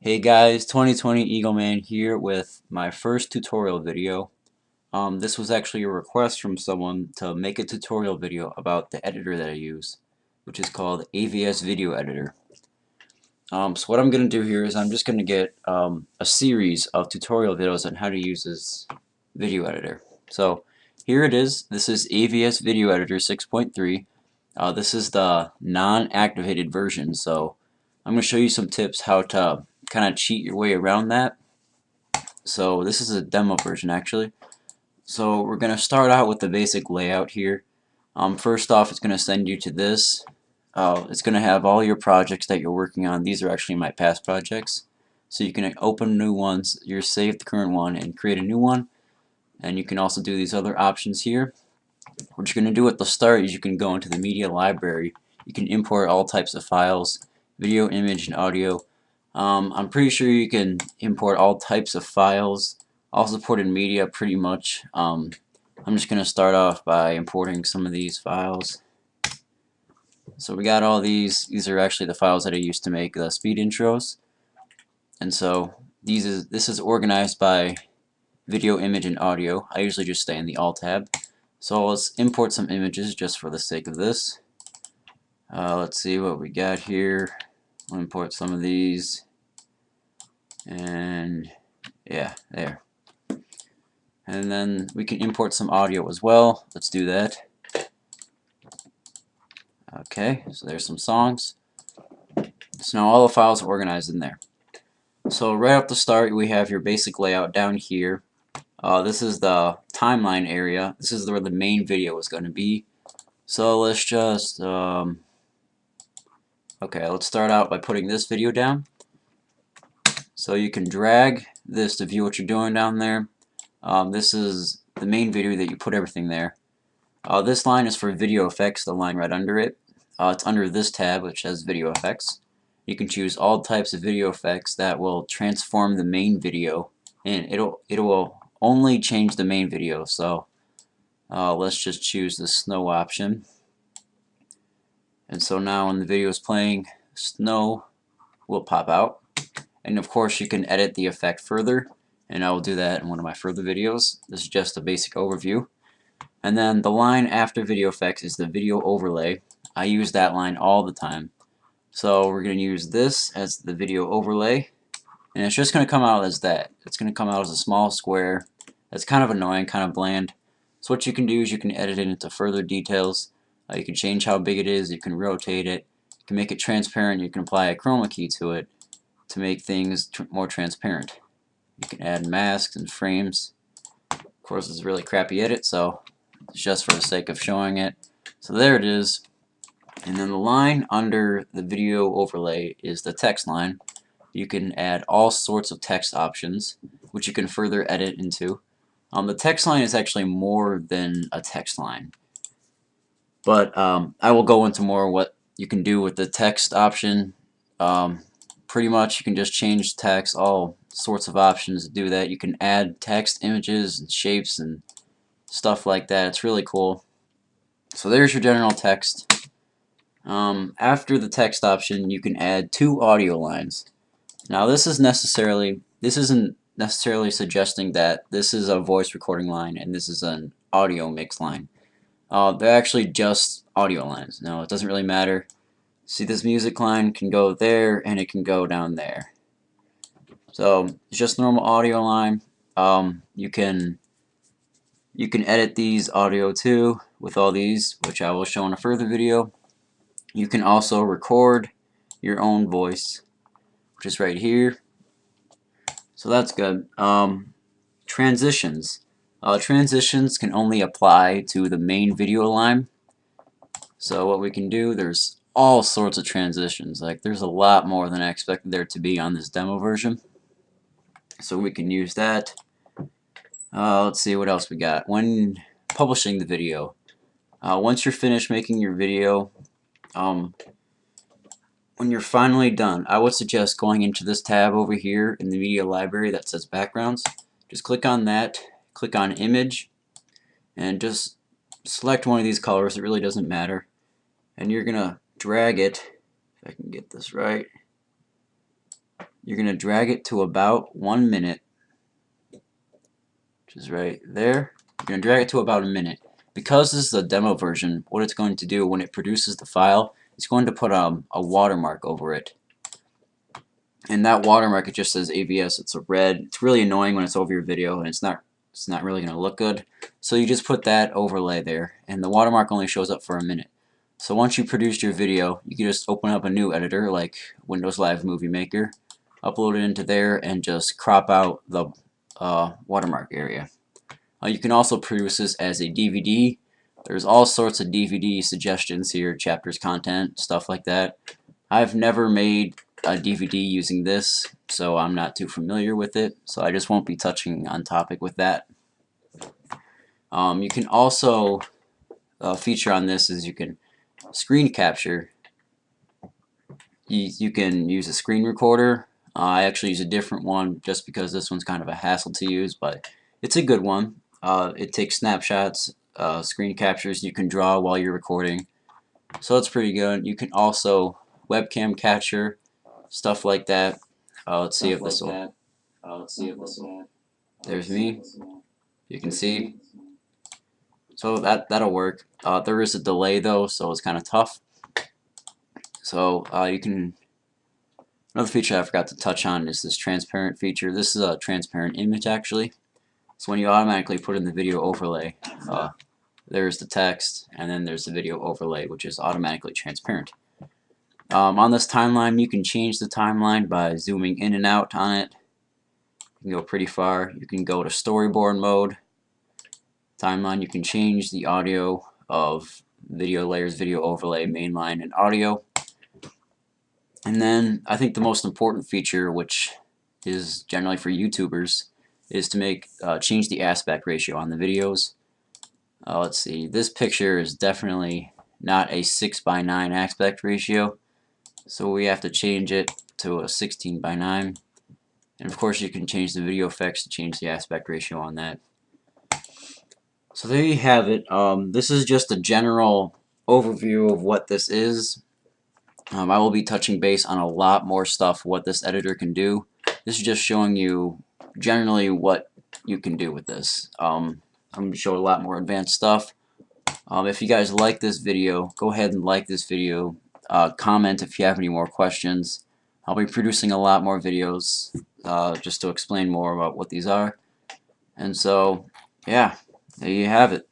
Hey guys, 2020 Eagle Man here with my first tutorial video. This was actually a request from someone to make a tutorial video about the editor that I use, which is called AVS Video Editor. So what I'm going to do here is I'm just going to get a series of tutorial videos on how to use this video editor. So here it is. This is AVS Video Editor 6.3. This is the non-activated version, so I'm going to show you some tips how to kind of cheat your way around that. So this is a demo version actually. So we're going to start out with the basic layout here. First off, it's going to send you to this. It's going to have all your projects that you're working on. These are actually my past projects. So you can open new ones, you save the current one and create a new one. And you can also do these other options here. What you're going to do at the start is you can go into the media library. You can import all types of files, video, image, and audio. I'm pretty sure you can import all types of files, all supported media pretty much. I'm just going to start off by importing some of these files. So we got all these. These are actually the files that I used to make the speed intros. And so this is organized by video, image, and audio. I usually just stay in the Alt tab. So let's import some images just for the sake of this. Let's see what we got here. We'll import some of these. And yeah, there. And then we can import some audio as well. Let's do that. Okay, so there's some songs. So now all the files are organized in there. So right off the start, we have your basic layout down here. This is the timeline area. This is where the main video is going to be. So let's just, okay, let's start out by putting this video down. So you can drag this to view what you're doing down there. This is the main video that you put everything there. This line is for video effects, the line right under it. It's under this tab which has video effects. You can choose all types of video effects that will transform the main video, and it will only change the main video. So let's just choose the snow option. And so now when the video is playing, snow will pop out. And of course you can edit the effect further, and I will do that in one of my further videos. This is just a basic overview. And then the line after video effects is the video overlay. I use that line all the time. So we're going to use this as the video overlay, and it's just going to come out as that. It's going to come out as a small square. That's kind of annoying, kind of bland. So what you can do is you can edit it into further details. You can change how big it is, you can rotate it, you can make it transparent, you can apply a chroma key to it to make things more transparent. You can add masks and frames. Of course, it's a really crappy edit, so it's just for the sake of showing it. So there it is. And then the line under the video overlay is the text line. You can add all sorts of text options, which you can further edit into. The text line is actually more than a text line. But I will go into more what you can do with the text option. Pretty much you can just change text, all sorts of options to do that. You can add text, images, and shapes and stuff like that. It's really cool. So there's your general text. After the text option, you can add 2 audio lines. Now this isn't necessarily suggesting that this is a voice recording line and this is an audio mix line. They're actually just audio lines. Now it doesn't really matter. See, this music line can go there and it can go down there. So it's just normal audio line. You can edit these audio too with all these, which I will show in a further video. You can also record your own voice, which is right here. So that's good. Transitions. Transitions can only apply to the main video line. So what we can do, there's all sorts of transitions. Like there's a lot more than I expected there to be on this demo version. So we can use that. Let's see what else we got. When publishing the video, once you're finished making your video, when you're finally done, I would suggest going into this tab over here in the media library that says backgrounds. Just click on that, click on image, and just select one of these colors. It really doesn't matter. And you're gonna drag it, if I can get this right. you're going to drag it to about 1 minute, which is right there. You're going to drag it to about a minute. Because this is a demo version, what it's going to do when it produces the file, it's going to put a watermark over it. And that watermark, it just says AVS. It's a red. It's really annoying when it's over your video, and it's not really going to look good. So you just put that overlay there, and the watermark only shows up for a minute. So once you produced your video, you can just open up a new editor like Windows Live Movie Maker, upload it into there, and just crop out the watermark area. You can also produce this as a DVD. There's all sorts of DVD suggestions here, chapters, content, stuff like that. I've never made a DVD using this, so I'm not too familiar with it, so I just won't be touching on topic with that. You can also feature on this is you can screen capture. You can use a screen recorder. I actually use a different one just because this one's kind of a hassle to use, but it's a good one. It takes snapshots, screen captures. You can draw while you're recording, so it's pretty good. You can also webcam capture, stuff like that. Let's see if this will. There's me. You can see. So that'll work. There is a delay though, so it's kind of tough. So you can. Another feature I forgot to touch on is this transparent feature. This is a transparent image actually. So when you automatically put in the video overlay, there's the text, and then there's the video overlay, which is automatically transparent. On this timeline, you can change the timeline by zooming in and out on it. You can go pretty far. You can go to storyboard mode. Timeline, you can change the audio of video layers, video overlay, mainline, and audio. And then I think the most important feature, which is generally for YouTubers, is to change the aspect ratio on the videos. Let's see, this picture is definitely not a 6:9 aspect ratio, so we have to change it to a 16:9. And of course you can change the video effects to change the aspect ratio on that. So there you have it. This is just a general overview of what this is. I will be touching base on a lot more stuff, what this editor can do. This is just showing you generally what you can do with this. I'm going to show a lot more advanced stuff. If you guys like this video, go ahead and like this video. Comment if you have any more questions. I'll be producing a lot more videos just to explain more about what these are. And so, yeah, there you have it.